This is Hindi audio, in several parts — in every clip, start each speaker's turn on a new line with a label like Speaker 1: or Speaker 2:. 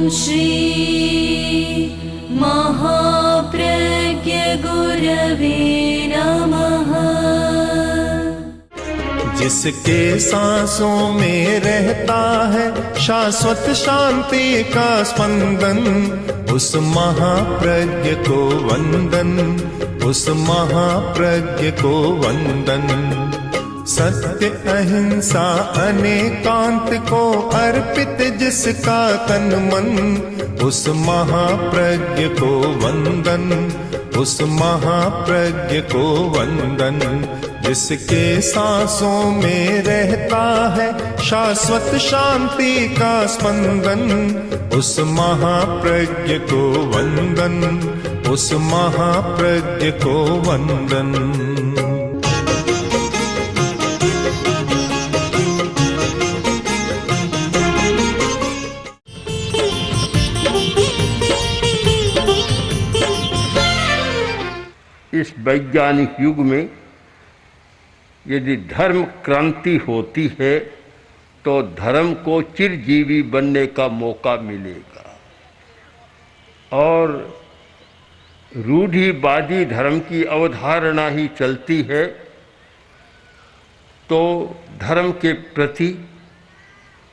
Speaker 1: श्री महाप्रज्ञ गुरवे नमः।
Speaker 2: जिसके सांसों में रहता है शाश्वत शांति का स्पंदन, उस महाप्रज्ञ को वंदन, उस महाप्रज्ञ को वंदन। सत्य अहिंसा अनेकांत को अर्पित जिसका तन मन, उस महाप्रज्ञ को वंदन, उस महाप्रज्ञ को वंदन। जिसके सांसों में रहता है शाश्वत शांति का स्पंदन, उस महाप्रज्ञ को वंदन, उस महाप्रज्ञ को वंदन।
Speaker 3: इस वैज्ञानिक युग में यदि धर्म क्रांति होती है तो धर्म को चिरजीवी बनने का मौका मिलेगा, और रूढ़िवादी धर्म की अवधारणा ही चलती है तो धर्म के प्रति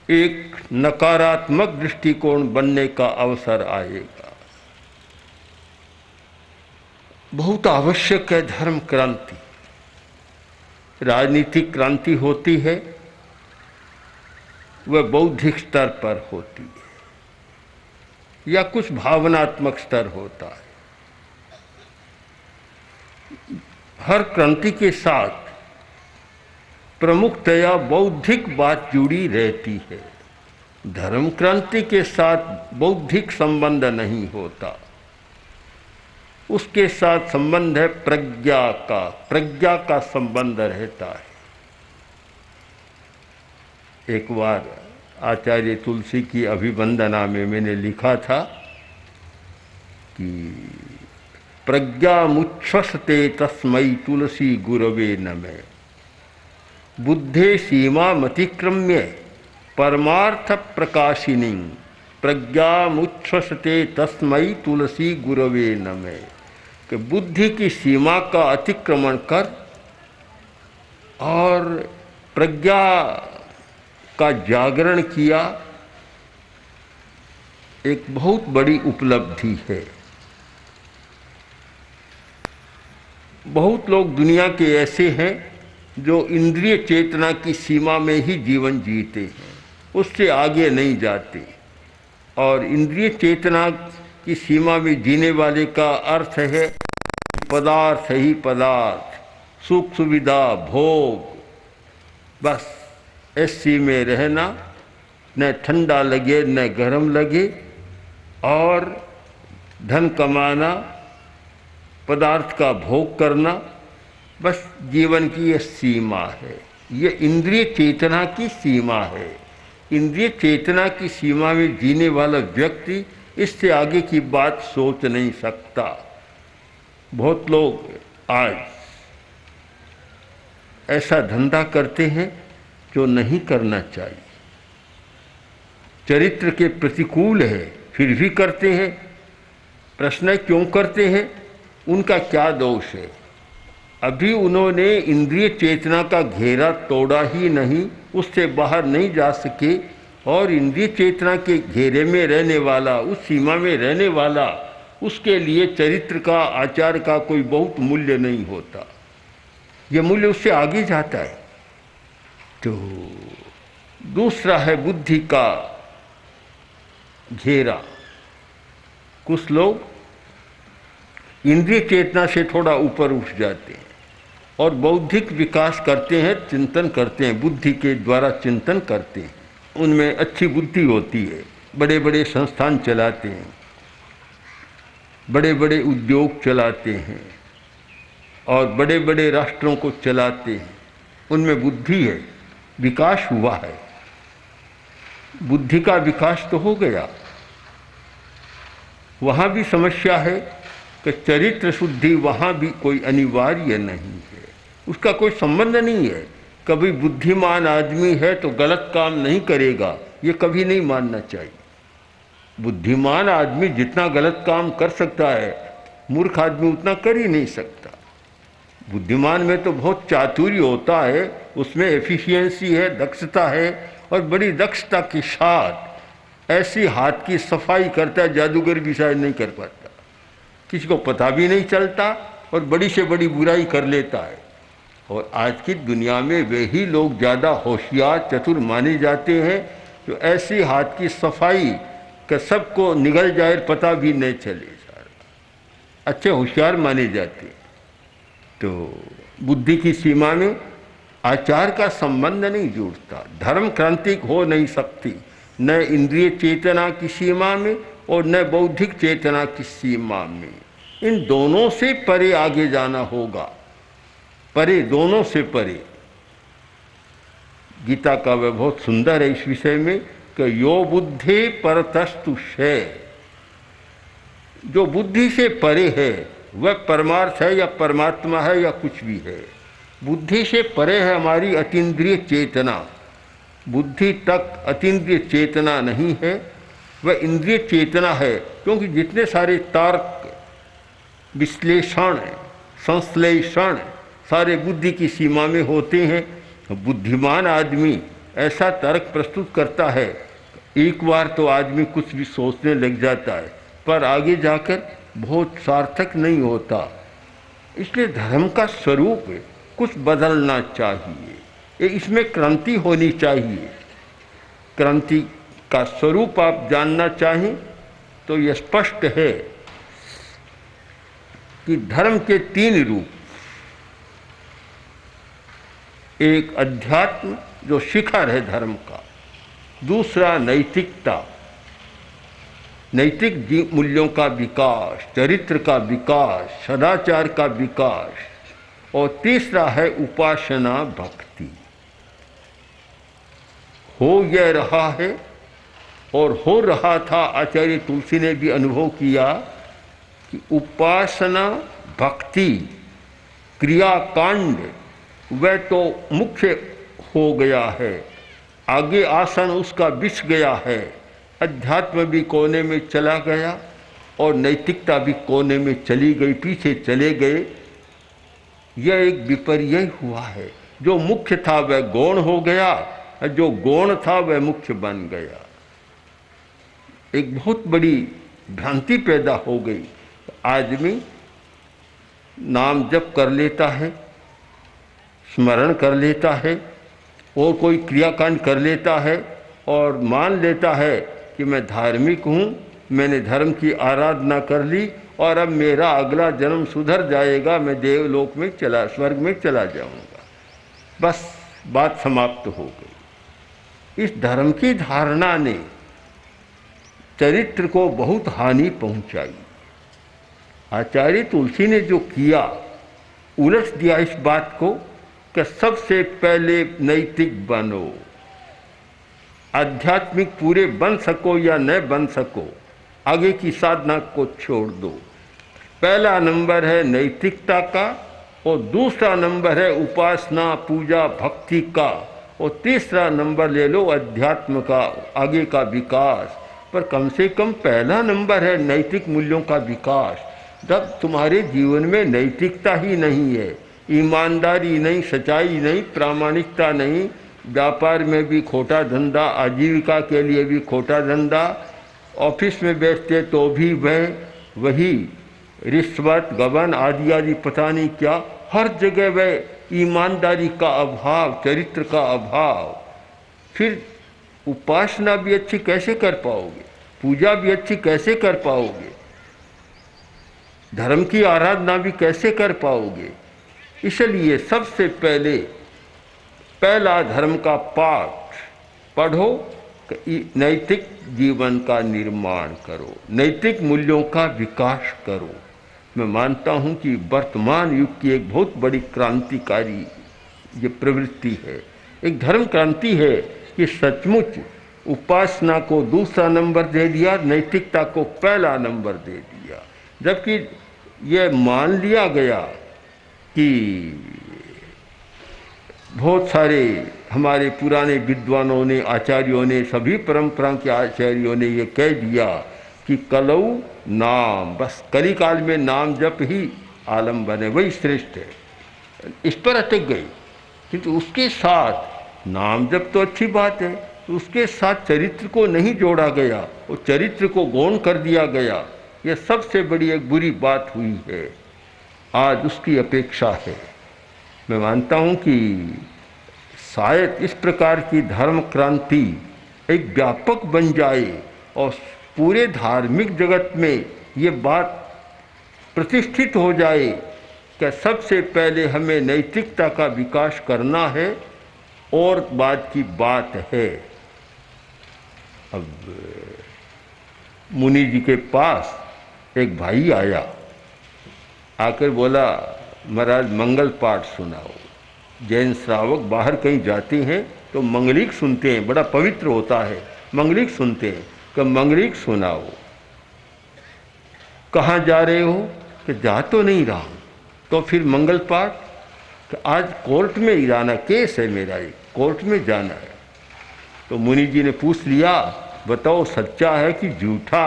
Speaker 3: एक नकारात्मक दृष्टिकोण बनने का अवसर आएगा। बहुत आवश्यक है धर्म क्रांति। राजनीतिक क्रांति होती है वह बौद्धिक स्तर पर होती है या कुछ भावनात्मक स्तर होता है। हर क्रांति के साथ प्रमुखतया बौद्धिक बात जुड़ी रहती है। धर्म क्रांति के साथ बौद्धिक संबंध नहीं होता, उसके साथ संबंध है प्रज्ञा का संबंध रहता है। एक बार आचार्य तुलसी की अभिवंदना में मैंने लिखा था कि प्रज्ञामुच्छ्वसते तस्मै तुलसी गुरवे नमः, बुद्धे सीमामतिक्रम्य परमार्थ प्रकाशिनी प्रज्ञामुच्छ्वसते तस्मै तुलसी गुरवे नमः। कि बुद्धि की सीमा का अतिक्रमण कर और प्रज्ञा का जागरण किया, एक बहुत बड़ी उपलब्धि है। बहुत लोग दुनिया के ऐसे हैं जो इंद्रिय चेतना की सीमा में ही जीवन जीते हैं, उससे आगे नहीं जाते। और इंद्रिय चेतना की सीमा में जीने वाले का अर्थ है पदार्थ ही पदार्थ, सुख सुविधा भोग, बस ऐसी में रहना, न ठंडा लगे न गर्म लगे, और धन कमाना, पदार्थ का भोग करना, बस जीवन की यह सीमा है। ये इंद्रिय चेतना की सीमा है। इंद्रिय चेतना की सीमा में जीने वाला व्यक्ति इससे आगे की बात सोच नहीं सकता। बहुत लोग आज ऐसा धंधा करते हैं जो नहीं करना चाहिए, चरित्र के प्रतिकूल है, फिर भी करते हैं। प्रश्न है क्यों करते हैं, उनका क्या दोष है? अभी उन्होंने इंद्रिय चेतना का घेरा तोड़ा ही नहीं, उससे बाहर नहीं जा सके, और इंद्रिय चेतना के घेरे में रहने वाला, उस सीमा में रहने वाला, उसके लिए चरित्र का, आचार का कोई बहुत मूल्य नहीं होता। ये मूल्य उससे आगे जाता है। तो दूसरा है बुद्धि का घेरा। कुछ लोग इंद्रिय चेतना से थोड़ा ऊपर उठ जाते हैं और बौद्धिक विकास करते हैं, चिंतन करते हैं, बुद्धि के द्वारा चिंतन करते हैं। उनमें अच्छी बुद्धि होती है, बड़े बड़े संस्थान चलाते हैं, बड़े बड़े उद्योग चलाते हैं और बड़े बड़े राष्ट्रों को चलाते हैं। उनमें बुद्धि है, विकास हुआ है, बुद्धि का विकास तो हो गया। वहाँ भी समस्या है कि चरित्र शुद्धि वहाँ भी कोई अनिवार्य नहीं है, उसका कोई संबंध नहीं है। कभी बुद्धिमान आदमी है तो गलत काम नहीं करेगा, ये कभी नहीं मानना चाहिए। बुद्धिमान आदमी जितना गलत काम कर सकता है, मूर्ख आदमी उतना कर ही नहीं सकता। बुद्धिमान में तो बहुत चातुर्य होता है, उसमें एफिशिएंसी है, दक्षता है, और बड़ी दक्षता के साथ ऐसी हाथ की सफाई करता है, जादूगर भी शायद नहीं कर पाता, किसी को पता भी नहीं चलता, और बड़ी से बड़ी बुराई कर लेता है। और आज की दुनिया में वही लोग ज़्यादा होशियार चतुर माने जाते हैं जो ऐसी हाथ की सफाई कि सबको निगल जाए, पता भी नहीं चले, अच्छे होशियार माने जाते हैं। तो बुद्धि की सीमा में आचार का संबंध नहीं जुड़ता, धर्म क्रांति हो नहीं सकती, न इंद्रिय चेतना की सीमा में और न बौद्धिक चेतना की सीमा में। इन दोनों से परे आगे जाना होगा, परे, दोनों से परे। गीता का वह बहुत सुंदर है इस विषय में कि यो बुद्धि परतस्तु शे, जो बुद्धि से परे है वह परमार्थ है या परमात्मा है या कुछ भी है। बुद्धि से परे है हमारी अतीन्द्रिय चेतना, बुद्धि तक अतीन्द्रिय चेतना नहीं है, वह इंद्रिय चेतना है। क्योंकि जितने सारे तर्क, विश्लेषण, संश्लेषण सारे बुद्धि की सीमा में होते हैं। बुद्धिमान आदमी ऐसा तर्क प्रस्तुत करता है, एक बार तो आदमी कुछ भी सोचने लग जाता है, पर आगे जाकर बहुत सार्थक नहीं होता। इसलिए धर्म का स्वरूप कुछ बदलना चाहिए, इसमें क्रांति होनी चाहिए। क्रांति का स्वरूप आप जानना चाहें तो यह स्पष्ट है कि धर्म के 3 रूप, एक अध्यात्म जो शिखर है धर्म का, दूसरा नैतिकता, नैतिक मूल्यों का विकास, चरित्र का विकास, सदाचार का विकास, और तीसरा है उपासना भक्ति। हो यह रहा है और हो रहा था, आचार्य तुलसी ने भी अनुभव किया कि उपासना भक्ति क्रियाकांड वह तो मुख्य हो गया है, आगे आसन उसका बिछ गया है, अध्यात्म भी कोने में चला गया और नैतिकता भी कोने में चली गई, पीछे चले गए। यह एक विपर्य हुआ है, जो मुख्य था वह गौण हो गया, जो गौण था वह मुख्य बन गया। एक बहुत बड़ी भ्रांति पैदा हो गई। आदमी नाम जप कर लेता है, स्मरण कर लेता है, और कोई क्रियाकांड कर लेता है और मान लेता है कि मैं धार्मिक हूँ, मैंने धर्म की आराधना कर ली और अब मेरा अगला जन्म सुधर जाएगा, मैं देवलोक में स्वर्ग में चला जाऊँगा, बस बात समाप्त हो गई। इस धर्म की धारणा ने चरित्र को बहुत हानि पहुँचाई। आचार्य तुलसी ने जो किया, उलझ दिया इस बात को कि सबसे पहले नैतिक बनो, आध्यात्मिक पूरे बन सको या न बन सको, आगे की साधना को छोड़ दो। पहला नंबर है नैतिकता का, और दूसरा नंबर है उपासना पूजा भक्ति का, और तीसरा नंबर ले लो अध्यात्म का, आगे का विकास। पर कम से कम पहला नंबर है नैतिक मूल्यों का विकास। जब तुम्हारे जीवन में नैतिकता ही नहीं है, ईमानदारी नहीं, सच्चाई नहीं, प्रामाणिकता नहीं, व्यापार में भी खोटा धंधा, आजीविका के लिए भी खोटा धंधा, ऑफिस में बैठते तो भी वही रिश्वत गबन आदि आदि पता नहीं क्या, हर जगह वह ईमानदारी का अभाव, चरित्र का अभाव। फिर उपासना भी अच्छी कैसे कर पाओगे, पूजा भी अच्छी कैसे कर पाओगे, धर्म की आराधना भी कैसे कर पाओगे। इसलिए सबसे पहला धर्म का पाठ पढ़ो, नैतिक जीवन का निर्माण करो, नैतिक मूल्यों का विकास करो। मैं मानता हूँ कि वर्तमान युग की एक बहुत बड़ी क्रांतिकारी ये प्रवृत्ति है, एक धर्म क्रांति है कि सचमुच उपासना को दूसरा नंबर दे दिया, नैतिकता को पहला नंबर दे दिया। जबकि यह मान लिया गया कि बहुत सारे हमारे पुराने विद्वानों ने, आचार्यों ने, सभी परंपरा के आचार्यों ने ये कह दिया कि कलऊ नाम, बस कली काल में नाम जप ही आलम्बन है, वही श्रेष्ठ है। इस पर अटक गई। किंतु उसके साथ नाम जप तो अच्छी बात है, तो उसके साथ चरित्र को नहीं जोड़ा गया, वो चरित्र को गौण कर दिया गया। यह सबसे बड़ी एक बुरी बात हुई है। आज उसकी अपेक्षा है। मैं मानता हूँ कि शायद इस प्रकार की धर्म क्रांति एक व्यापक बन जाए और पूरे धार्मिक जगत में ये बात प्रतिष्ठित हो जाए कि सबसे पहले हमें नैतिकता का विकास करना है और बाद की बात है। अब मुनि जी के पास एक भाई आया, आकर बोला महाराज मंगल पाठ सुनाओ। जैन श्रावक बाहर कहीं जाते हैं तो मंगलिक सुनते हैं, बड़ा पवित्र होता है, मंगलिक सुनते हैं कि मंगलिक सुनाओ। कहाँ जा रहे हो? कि जा तो नहीं रहा हूँ। तो फिर मंगल पाठ? कि आज कोर्ट में ही जाना, केस है मेरा, एक कोर्ट में जाना है। तो मुनि जी ने पूछ लिया, बताओ सच्चा है कि झूठा?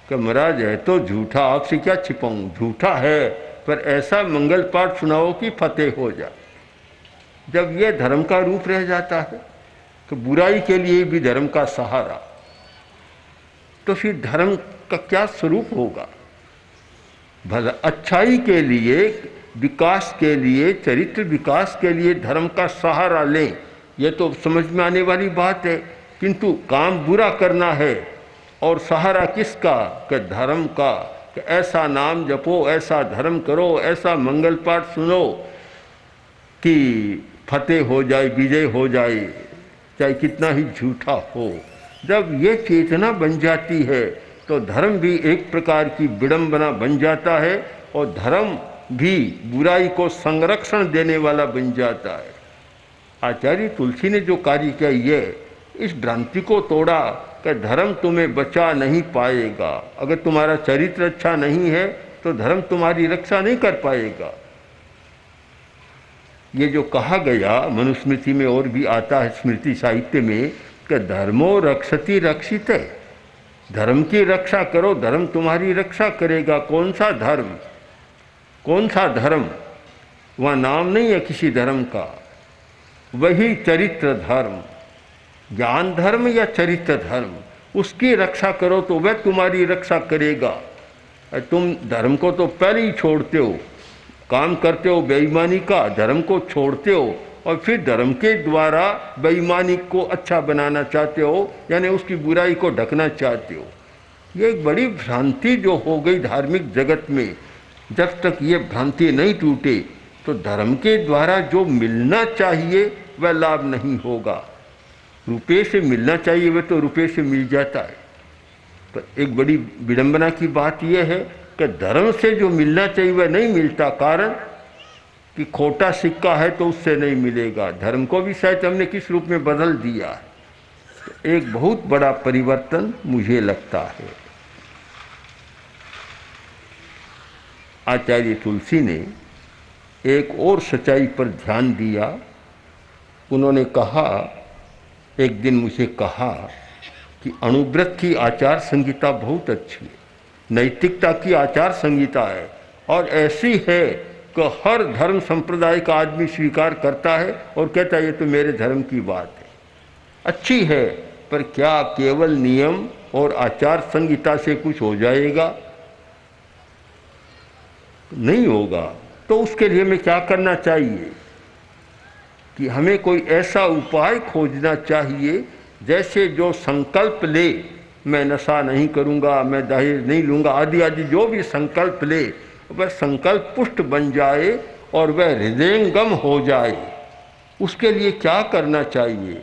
Speaker 3: कि महाराज है तो झूठा, आपसे क्या छिपाऊं, झूठा है, पर ऐसा मंगल पाठ सुनाओ कि फतेह हो जाए। जब यह धर्म का रूप रह जाता है तो बुराई के लिए भी धर्म का सहारा, तो फिर धर्म का क्या स्वरूप होगा? भला अच्छाई के लिए, विकास के लिए, चरित्र विकास के लिए धर्म का सहारा लें, यह तो समझ में आने वाली बात है। किंतु काम बुरा करना है और सहारा किसका? कि धर्म का, कि ऐसा नाम जपो, ऐसा धर्म करो, ऐसा मंगल पाठ सुनो कि फतेह हो जाए, विजय हो जाए, चाहे कितना ही झूठा हो। जब ये चेतना बन जाती है तो धर्म भी एक प्रकार की विडंबना बन जाता है और धर्म भी बुराई को संरक्षण देने वाला बन जाता है। आचार्य तुलसी ने जो कार्य किया, ये इस भ्रांति को तोड़ा कि धर्म तुम्हें बचा नहीं पाएगा। अगर तुम्हारा चरित्र अच्छा नहीं है तो धर्म तुम्हारी रक्षा नहीं कर पाएगा। ये जो कहा गया मनुस्मृति में और भी आता है, स्मृति साहित्य में, कि धर्मो रक्षति रक्षित है, धर्म की रक्षा करो, धर्म तुम्हारी रक्षा करेगा। कौन सा धर्म? कौन सा धर्म? वहाँ नाम नहीं है किसी धर्म का, वही चरित्र धर्म, ज्ञान धर्म या चरित्र धर्म, उसकी रक्षा करो तो वह तुम्हारी रक्षा करेगा। तुम धर्म को तो पहले ही छोड़ते हो, काम करते हो बेईमानी का, धर्म को छोड़ते हो और फिर धर्म के द्वारा बेईमानी को अच्छा बनाना चाहते हो, यानी उसकी बुराई को ढकना चाहते हो। ये एक बड़ी भ्रांति जो हो गई धार्मिक जगत में। जब तक ये भ्रांति नहीं टूटे तो धर्म के द्वारा जो मिलना चाहिए वह लाभ नहीं होगा। रुपये से मिलना चाहिए वह तो रुपये से मिल जाता है। तो एक बड़ी विडंबना की बात यह है कि धर्म से जो मिलना चाहिए वह नहीं मिलता। कारण कि खोटा सिक्का है तो उससे नहीं मिलेगा। धर्म को भी शायद हमने किस रूप में बदल दिया है। तो एक बहुत बड़ा परिवर्तन मुझे लगता है। आचार्य तुलसी ने एक और सच्चाई पर ध्यान दिया। उन्होंने कहा, एक दिन मुझे कहा कि अणुव्रत की आचार संहिता बहुत अच्छी है, नैतिकता की आचार संहिता है और ऐसी है कि हर धर्म संप्रदाय का आदमी स्वीकार करता है और कहता है ये तो मेरे धर्म की बात है, अच्छी है। पर क्या केवल नियम और आचार संहिता से कुछ हो जाएगा? नहीं होगा। तो उसके लिए हमें क्या करना चाहिए कि हमें कोई ऐसा उपाय खोजना चाहिए, जैसे जो संकल्प ले, मैं नशा नहीं करूँगा, मैं दहेज नहीं लूँगा, आदि आदि जो भी संकल्प ले वह संकल्प पुष्ट बन जाए और वह हृदयंगम हो जाए। उसके लिए क्या करना चाहिए?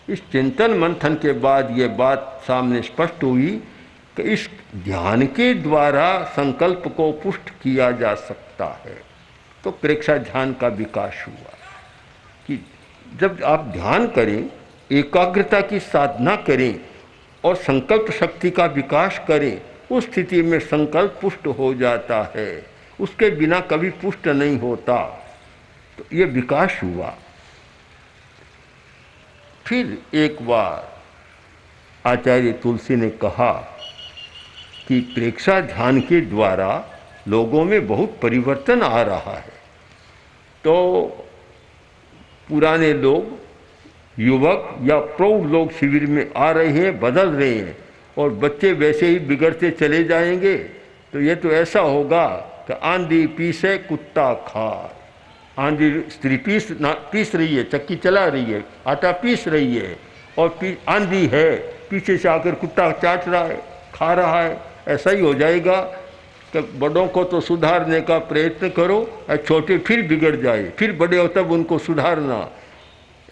Speaker 3: इस चिंतन मंथन के बाद ये बात सामने स्पष्ट हुई कि इस ध्यान के द्वारा संकल्प को पुष्ट किया जा सकता है। तो प्रेक्षा ध्यान का विकास हुआ कि जब आप ध्यान करें, एकाग्रता की साधना करें और संकल्प शक्ति का विकास करें, उस स्थिति में संकल्प पुष्ट हो जाता है। उसके बिना कभी पुष्ट नहीं होता। तो ये विकास हुआ। फिर एक बार आचार्य तुलसी ने कहा कि प्रेक्षा ध्यान के द्वारा लोगों में बहुत परिवर्तन आ रहा है। तो पुराने लोग, युवक या प्रौढ़ लोग शिविर में आ रहे हैं, बदल रहे हैं, और बच्चे वैसे ही बिगड़ते चले जाएंगे। तो ये तो ऐसा होगा कि आंधी पीसे कुत्ता खाए। आंधी स्त्री पीस रही है, चक्की चला रही है, आटा पीस रही है, और आंधी है, पीछे से आकर कुत्ता चाट रहा है, खा रहा है। ऐसा ही हो जाएगा कि बड़ों को तो सुधारने का प्रयत्न करो और छोटे फिर बिगड़ जाए, फिर बड़े हो तब उनको सुधारना।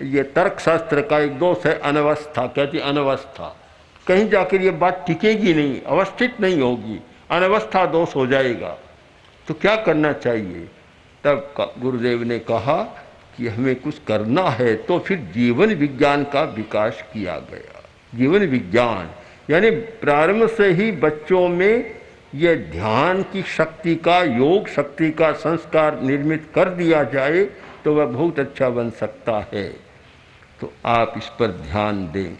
Speaker 3: ये तर्कशास्त्र का एक दोष है, अनवस्था। कहती अनवस्था, कहीं जाकर ये बात टिकेगी नहीं, अवस्थित नहीं होगी, अनवस्था दोष हो जाएगा। तो क्या करना चाहिए? तब गुरुदेव ने कहा कि हमें कुछ करना है। तो फिर जीवन विज्ञान का विकास किया गया। जीवन विज्ञान यानी प्रारंभ से ही बच्चों में ये ध्यान की शक्ति का, योग शक्ति का संस्कार निर्मित कर दिया जाए तो वह बहुत अच्छा बन सकता है। तो आप इस पर ध्यान दें।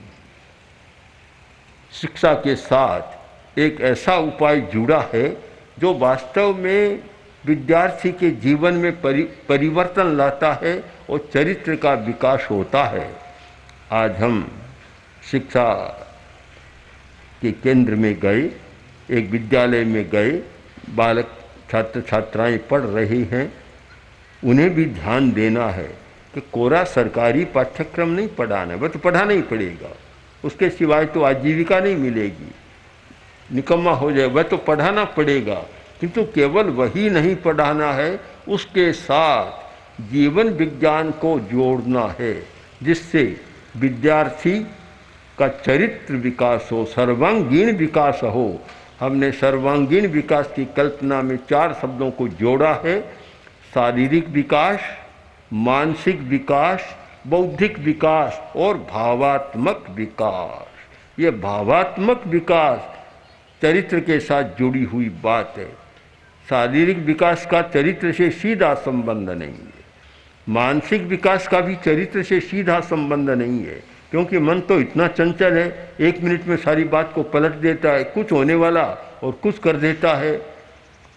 Speaker 3: शिक्षा के साथ एक ऐसा उपाय जुड़ा है जो वास्तव में विद्यार्थी के जीवन में परिवर्तन लाता है और चरित्र का विकास होता है। आज हम शिक्षा के केंद्र में गए, एक विद्यालय में गए, बालक छात्र छात्राएं पढ़ रही हैं। उन्हें भी ध्यान देना है कि कोरा सरकारी पाठ्यक्रम नहीं पढ़ाना है, वह तो पढ़ाना ही पड़ेगा, उसके सिवाय तो आजीविका नहीं मिलेगी, निकम्मा हो जाए, वह तो पढ़ाना पड़ेगा। किंतु केवल वही नहीं पढ़ाना है, उसके साथ जीवन विज्ञान को जोड़ना है, जिससे विद्यार्थी का चरित्र विकास हो, सर्वांगीण विकास हो। हमने सर्वांगीण विकास की कल्पना में 4 शब्दों को जोड़ा है: शारीरिक विकास, मानसिक विकास, बौद्धिक विकास और भावात्मक विकास। ये भावात्मक विकास चरित्र के साथ जुड़ी हुई बात है। शारीरिक विकास का चरित्र से सीधा संबंध नहीं है, मानसिक विकास का भी चरित्र से सीधा संबंध नहीं है, क्योंकि मन तो इतना चंचल है, 1 मिनट में सारी बात को पलट देता है, कुछ होने वाला और कुछ कर देता है।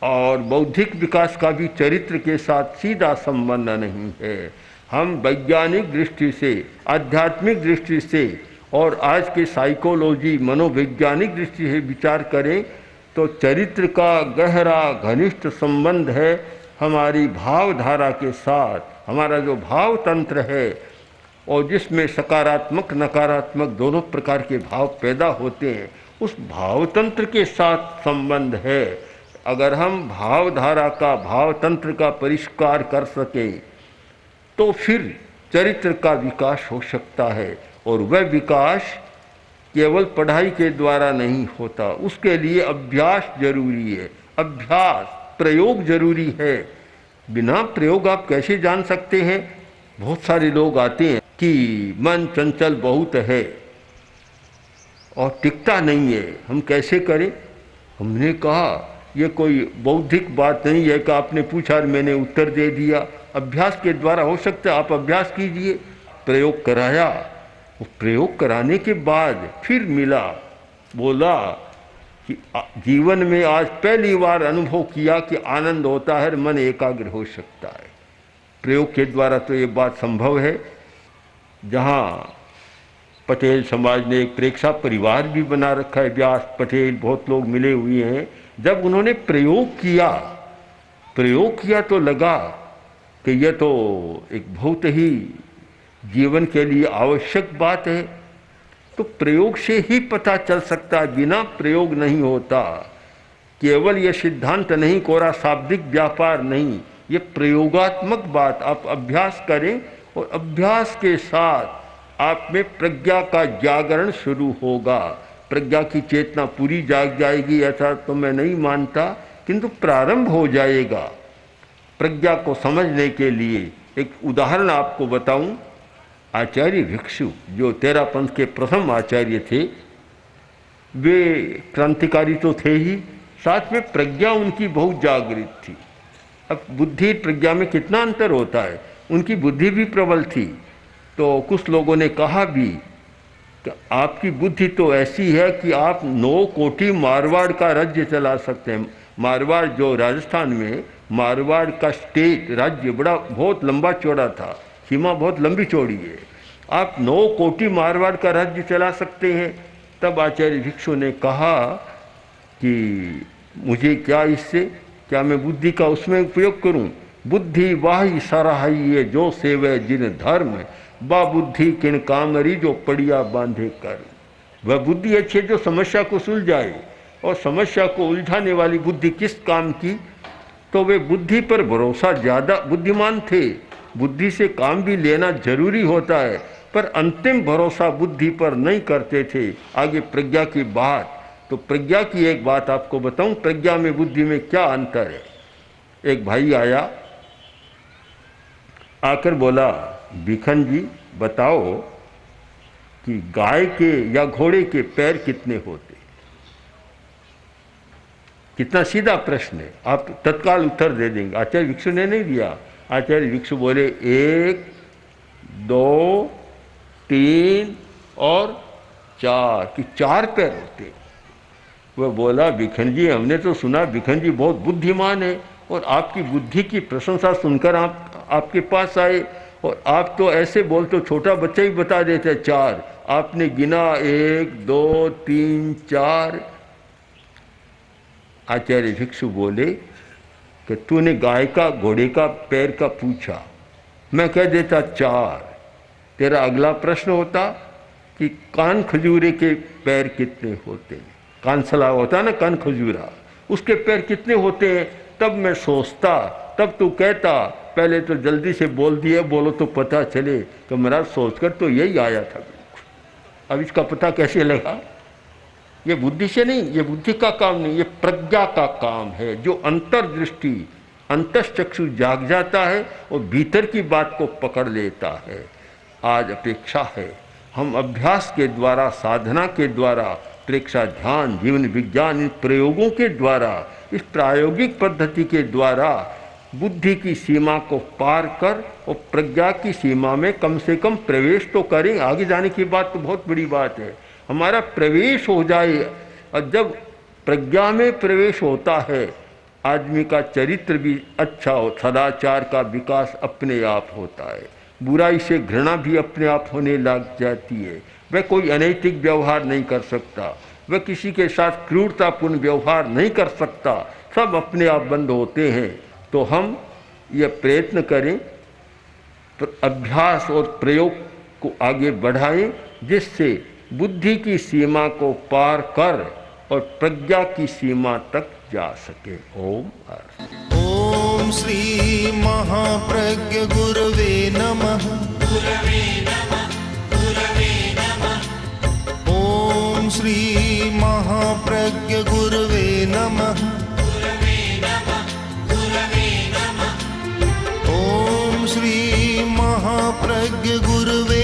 Speaker 3: और बौद्धिक विकास का भी चरित्र के साथ सीधा संबंध नहीं है। हम वैज्ञानिक दृष्टि से, आध्यात्मिक दृष्टि से और आज के साइकोलॉजी, मनोवैज्ञानिक दृष्टि से विचार करें तो चरित्र का गहरा घनिष्ठ संबंध है हमारी भावधारा के साथ। हमारा जो भाव तंत्र है और जिसमें सकारात्मक नकारात्मक दोनों प्रकार के भाव पैदा होते हैं, उस भाव तंत्र के साथ संबंध है। अगर हम भावधारा का, भाव तंत्र का परिष्कार कर सकें तो फिर चरित्र का विकास हो सकता है। और वह विकास केवल पढ़ाई के द्वारा नहीं होता, उसके लिए अभ्यास जरूरी है, अभ्यास, प्रयोग जरूरी है। बिना प्रयोग आप कैसे जान सकते हैं? बहुत सारे लोग आते हैं कि मन चंचल बहुत है और टिकता नहीं है, हम कैसे करें? हमने कहा ये कोई बौद्धिक बात नहीं है कि आपने पूछा और मैंने उत्तर दे दिया। अभ्यास के द्वारा हो सकता है, आप अभ्यास कीजिए। प्रयोग कराया, प्रयोग कराने के बाद फिर मिला, बोला कि जीवन में आज पहली बार अनुभव किया कि आनंद होता है, मन एकाग्र हो सकता है। प्रयोग के द्वारा तो ये बात संभव है। जहाँ पटेल समाज ने एक प्रेक्षा परिवार भी बना रखा है, व्यास पटेल बहुत लोग मिले हुए हैं। जब उन्होंने प्रयोग किया तो लगा कि यह तो एक बहुत ही जीवन के लिए आवश्यक बात है। तो प्रयोग से ही पता चल सकता है, बिना प्रयोग नहीं होता। केवल ये सिद्धांत नहीं, कोरा शाब्दिक व्यापार नहीं, ये प्रयोगात्मक बात। आप अभ्यास करें और अभ्यास के साथ आप में प्रज्ञा का जागरण शुरू होगा। प्रज्ञा की चेतना पूरी जाग जाएगी ऐसा तो मैं नहीं मानता, किंतु प्रारंभ हो जाएगा। प्रज्ञा को समझने के लिए एक उदाहरण आपको बताऊं। आचार्य भिक्षु जो तेरापंथ के प्रथम आचार्य थे, वे क्रांतिकारी तो थे ही, साथ में प्रज्ञा उनकी बहुत जागृत थी। अब बुद्धि प्रज्ञा में कितना अंतर होता है, उनकी बुद्धि भी प्रबल थी। तो कुछ लोगों ने कहा भी कि आपकी बुद्धि तो ऐसी है कि आप 9 कोटि मारवाड़ का राज्य चला सकते हैं। मारवाड़ जो राजस्थान में, मारवाड़ का स्टेट राज्य बड़ा बहुत लंबा चौड़ा था, सीमा बहुत लंबी चौड़ी है। आप 9 कोटि मारवाड़ का राज्य चला सकते हैं। तब आचार्य भिक्षु ने कहा कि मुझे क्या इससे, क्या मैं बुद्धि का उसमें उपयोग करूं? बुद्धि वाही सराहिए जो सेवे जिन धर्म, बा बुद्धि किन कामरी जो पड़िया बांधे कर। वह बुद्धि अच्छी है जो समस्या को सुलझाए, और समस्या को उलझाने वाली बुद्धि किस काम की? तो वे बुद्धि पर भरोसा ज़्यादा बुद्धिमान थे। बुद्धि से काम भी लेना जरूरी होता है, पर अंतिम भरोसा बुद्धि पर नहीं करते थे। आगे प्रज्ञा की बात, तो प्रज्ञा की एक बात आपको बताऊं, प्रज्ञा में बुद्धि में क्या अंतर है। एक भाई आया, आकर बोला, भिखन जी बताओ कि गाय के या घोड़े के पैर कितने होते? कितना सीधा प्रश्न है, आप तत्काल उत्तर दे देंगे। आचार्य भिक्षु ने नहीं दिया। आचार्य भिक्षु बोले 1, 2, 3 और 4 कि 4 पैर होते। वह बोला, भिखन जी हमने तो सुना भिखन जी बहुत बुद्धिमान है, और आपकी बुद्धि की प्रशंसा सुनकर आपके पास आए, और आप तो ऐसे बोलते हो छोटा बच्चा ही बता देते 4। आपने गिना 1, 2, 3, 4। आचार्य भिक्षु बोले कि तूने गाय का घोड़े का पैर का पूछा, मैं कह देता 4। तेरा अगला प्रश्न होता कि कान खजूरे के पैर कितने होते हैं? कानसला होता है ना, कान खजूरा, उसके पैर कितने होते हैं? तब मैं सोचता, तब तू कहता पहले तो जल्दी से बोल दिए, बोलो तो पता चले। तो मेरा सोचकर तो यही आया था। अब इसका पता कैसे लगा? ये बुद्धि से नहीं, ये बुद्धि का काम नहीं, ये प्रज्ञा का काम है, जो अंतर्दृष्टि अंतश्चक्षु जाग जाता है और भीतर की बात को पकड़ लेता है। आज अपेक्षा है हम अभ्यास के द्वारा, साधना के द्वारा, प्रेक्षा, ध्यान, जीवन विज्ञान, इन प्रयोगों के द्वारा, इस प्रायोगिक पद्धति के द्वारा बुद्धि की सीमा को पार कर और प्रज्ञा की सीमा में कम से कम प्रवेश तो करें। आगे जाने की बात तो बहुत बड़ी बात है, हमारा प्रवेश हो जाए। और जब प्रज्ञा में प्रवेश होता है, आदमी का चरित्र भी अच्छा हो, सदाचार का विकास अपने आप होता है, बुराई से घृणा भी अपने आप होने लग जाती है। वह कोई अनैतिक व्यवहार नहीं कर सकता, वह किसी के साथ क्रूरतापूर्ण व्यवहार नहीं कर सकता, सब अपने आप बंद होते हैं। तो हम ये प्रयत्न करें, अभ्यास और प्रयोग को आगे बढ़ाएं, जिससे बुद्धि की सीमा को पार कर और प्रज्ञा की सीमा तक जा सके। ओम
Speaker 2: ओम श्री महाप्रज्ञ गुरवे नमः। ओम श्री महाप्रज्ञ गुरवे नमः। ओम श्री महाप्रज्ञ गुरवे